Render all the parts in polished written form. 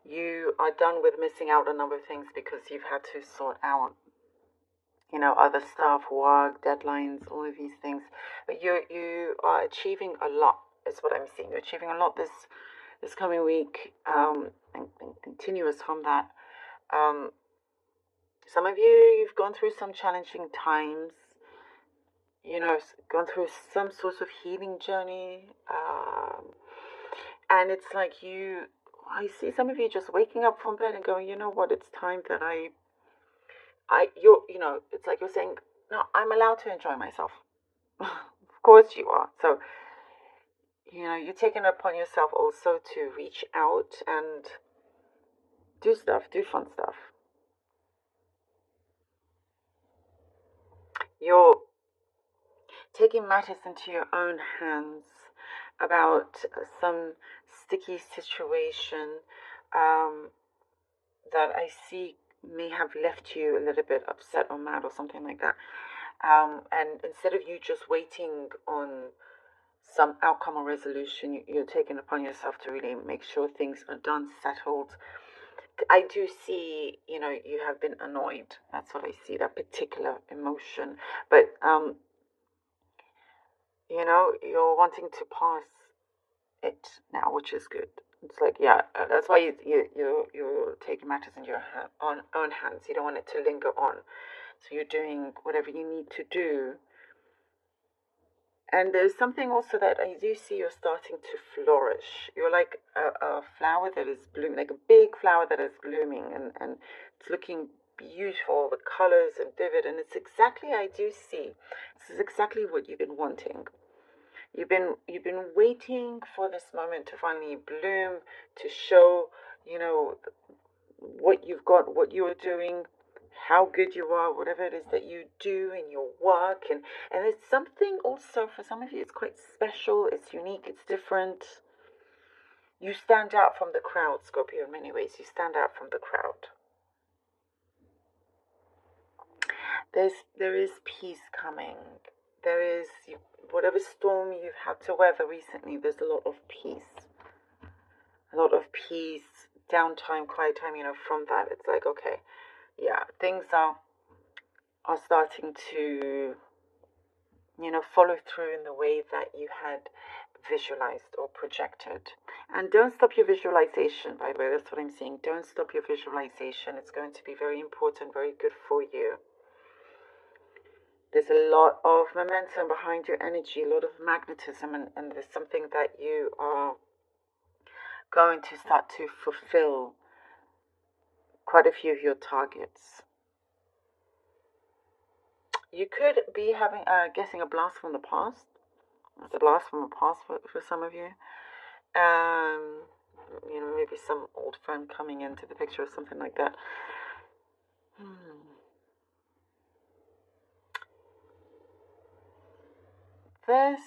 You are done with missing out on a number of things because you've had to sort out, other stuff, work, deadlines, all of these things. But you are achieving a lot, is what I'm seeing. You're achieving a lot this coming week, and continuous from that. Um, some of you've gone through some challenging times, gone through some sort of healing journey. And it's like I see some of you just waking up from bed and going, you know what, it's time that it's like you're saying, no, I'm allowed to enjoy myself. Of course you are. So, you're taking it upon yourself also to reach out and do stuff, do fun stuff. You're taking matters into your own hands about some sticky situation that I see may have left you a little bit upset or mad or something like that. And instead of you just waiting on some outcome or resolution, you're taking upon yourself to really make sure things are done, settled. I do see, you have been annoyed. That's what I see, that particular emotion. But, you're wanting to pass it now, which is good. It's like, yeah, that's why you're taking matters in your own hands. You don't want it to linger on. So you're doing whatever you need to do. And there's something also that I do see you're starting to flourish. You're like a flower that is blooming, like a big flower that is blooming, and it's looking beautiful, the colors and vivid. And it's exactly, I do see, this is exactly what you've been wanting. You've been waiting for this moment to finally bloom, to show, you know, what you've got, what you're doing, how good you are, whatever it is that you do in your work. And it's something also for some of you, it's quite special, it's unique, it's different. You stand out from the crowd, Scorpio, in many ways. You stand out from the crowd. There is peace coming. There is, whatever storm you've had to weather recently, there's a lot of peace. A lot of peace, downtime, quiet time, from that. It's like, okay, yeah, things are starting to, follow through in the way that you had visualized or projected. And don't stop your visualization, by the way. That's what I'm saying. Don't stop your visualization. It's going to be very important, very good for you. There's a lot of momentum behind your energy, a lot of magnetism, and there's something that you are going to start to fulfill quite a few of your targets. You could be having getting a blast from the past. It's a blast from the past for some of you. Maybe some old friend coming into the picture or something like that. There's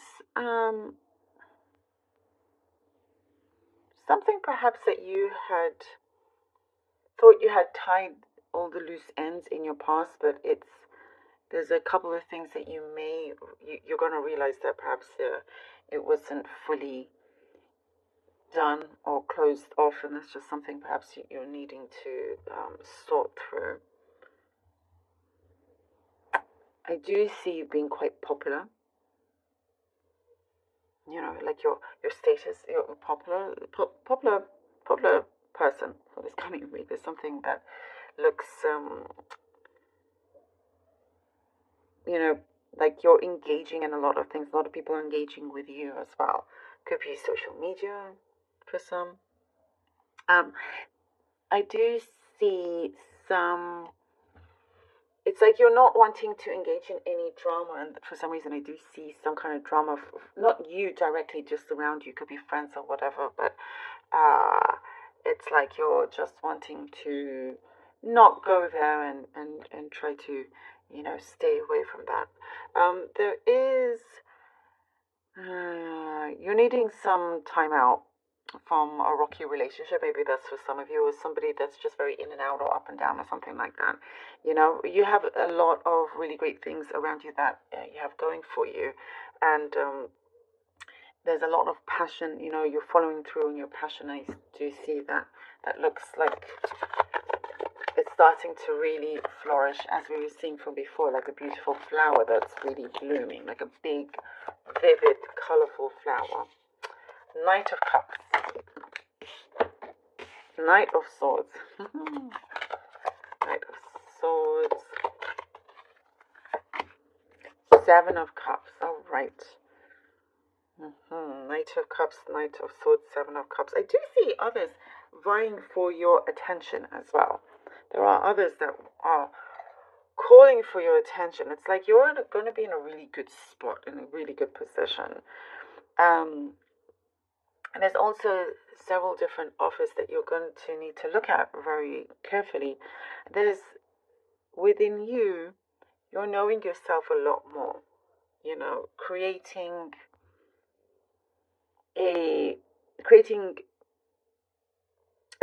something perhaps that you had thought you had tied all the loose ends in your past, but there's a couple of things that you're going to realize that perhaps it wasn't fully done or closed off, and that's just something perhaps you're needing to sort through. I do see you being quite popular. Like your status, you're a popular person for this coming week. There's something that looks like you're engaging in a lot of things. A lot of people are engaging with you as well. Could be social media for some. I do see some. It's like you're not wanting to engage in any drama, and for some reason, I do see some kind of drama. Not you directly, just around you. Could be friends or whatever, but it's like you're just wanting to not go there and try to, stay away from that. There is. You're needing some time out from a rocky relationship. Maybe that's for some of you, or somebody that's just very in and out or up and down or something like that. You have a lot of really great things around you that you have going for you. And there's a lot of passion, you know, you're following through on your passion. I do see that. That looks like it's starting to really flourish, as we were seeing from before, like a beautiful flower that's really blooming, like a big, vivid, colorful flower. Knight of Cups. Knight of Swords. Knight of Swords. Seven of Cups. All right. Knight of Cups, Knight of Swords, Seven of Cups. I do see others vying for your attention as well. There are others that are calling for your attention. It's like you're going to be in a really good spot, in a really good position. And there's also several different offers that you're going to need to look at very carefully. There's, within you, you're knowing yourself a lot more. You know, creating a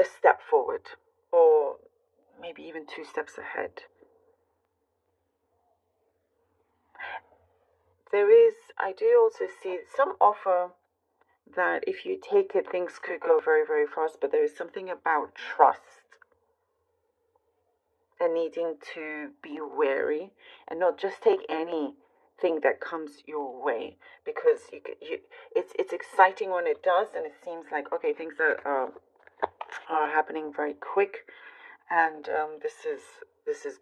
step forward, or maybe even 2 steps ahead. There is, I do also see some offer that if you take it, things could go very, very fast, but there is something about trust and needing to be wary and not just take anything that comes your way, because it's exciting when it does, and it seems like, okay, things are happening very quick, and this is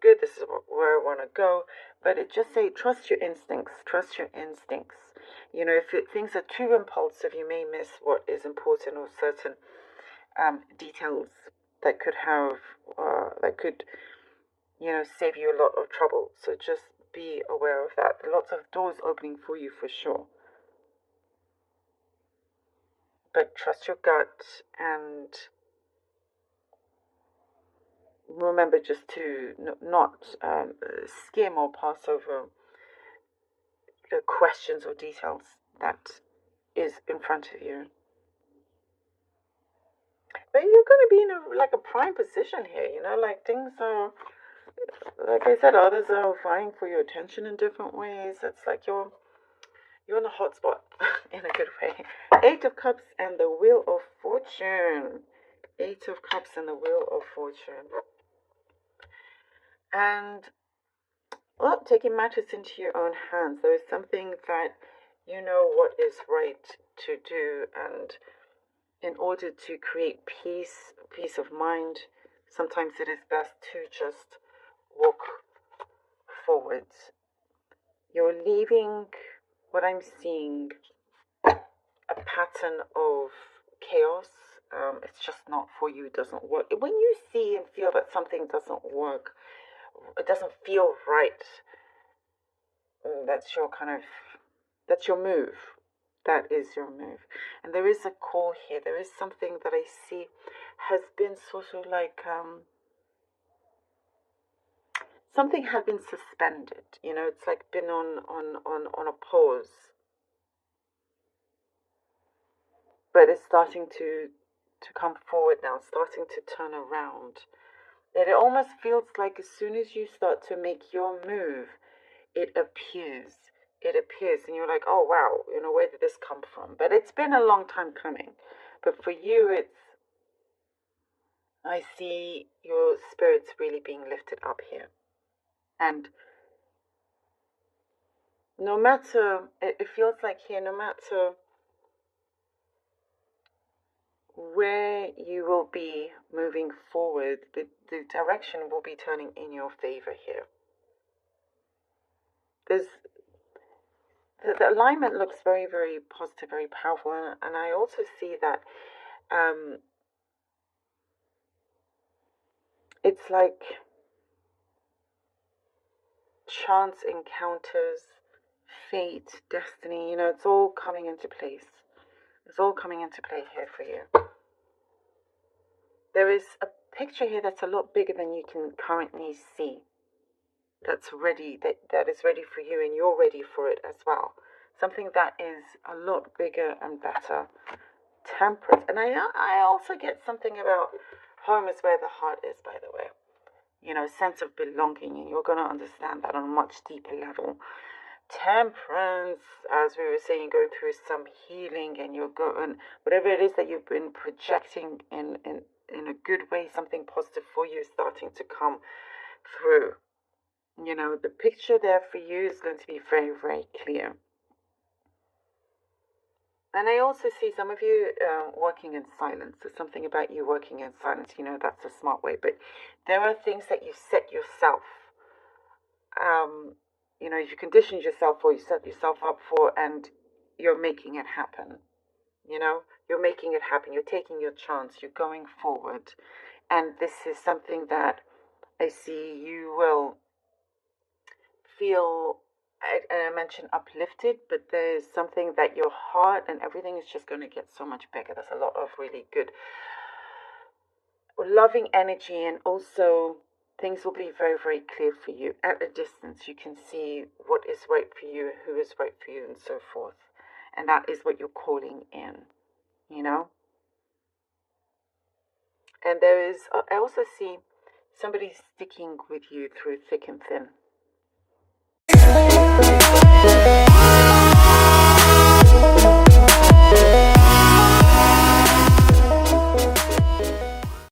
good, this is where I want to go. But it just say, trust your instincts. You know, if things are too impulsive, you may miss what is important, or certain details that could have you know, save you a lot of trouble. So just be aware of that. Lots of doors opening for you for sure, but trust your gut, and remember just to not skim or pass over questions or details that is in front of you. But you're going to be in a prime position here, you know, like things are, like I said, others are vying for your attention in different ways. It's like you're in a hot spot in a good way. 8 of Cups and the Wheel of Fortune. 8 of Cups and the Wheel of Fortune. And, well, taking matters into your own hands. There is something that you know what is right to do, and in order to create peace of mind, sometimes it is best to just walk forwards. You're leaving, what I'm seeing, a pattern of chaos. It's just not for you, it doesn't work. When you see and feel that something doesn't work, it doesn't feel right, that's your move. That is your move. And there is a call here. There is something that I see has been sort of like something had been suspended. You know, it's like been on a pause. But it's starting to come forward now, starting to turn around. And it almost feels like as soon as you start to make your move, it appears, and you're like, oh wow, you know, where did this come from? But it's been a long time coming. But for you, I see your spirits really being lifted up here. And no matter, it feels like here, no matter where you will be moving forward, the direction will be turning in your favor here. The alignment looks very, very positive, very powerful, and I also see that it's like chance encounters, fate, destiny, you know, it's all coming into place. It's all coming into play here for you. There is a picture here that's a lot bigger than you can currently see. That's ready, that is ready for you, and you're ready for it as well. Something that is a lot bigger and better. Temperance. And I also get something about home is where the heart is, by the way. You know, sense of belonging, and you're going to understand that on a much deeper level. temperance, as we were saying, going through some healing, and you're going, whatever it is that you've been projecting in a good way, something positive for you is starting to come through. You know, the picture there for you is going to be very, very clear. And I also see some of you working in silence. There's something about you working in silence. You know, that's a smart way. But there are things that you set yourself, you know, you conditioned yourself for, you set yourself up for, and you're making it happen. You know, you're making it happen. You're taking your chance. You're going forward. And this is something that I see you will feel, and I mentioned uplifted, but there's something that your heart and everything is just going to get so much bigger. There's a lot of really good, loving energy, and also things will be very, very clear for you. At a distance, you can see what is right for you, who is right for you, and so forth. And that is what you're calling in, you know? And there is, I also see somebody sticking with you through thick and thin.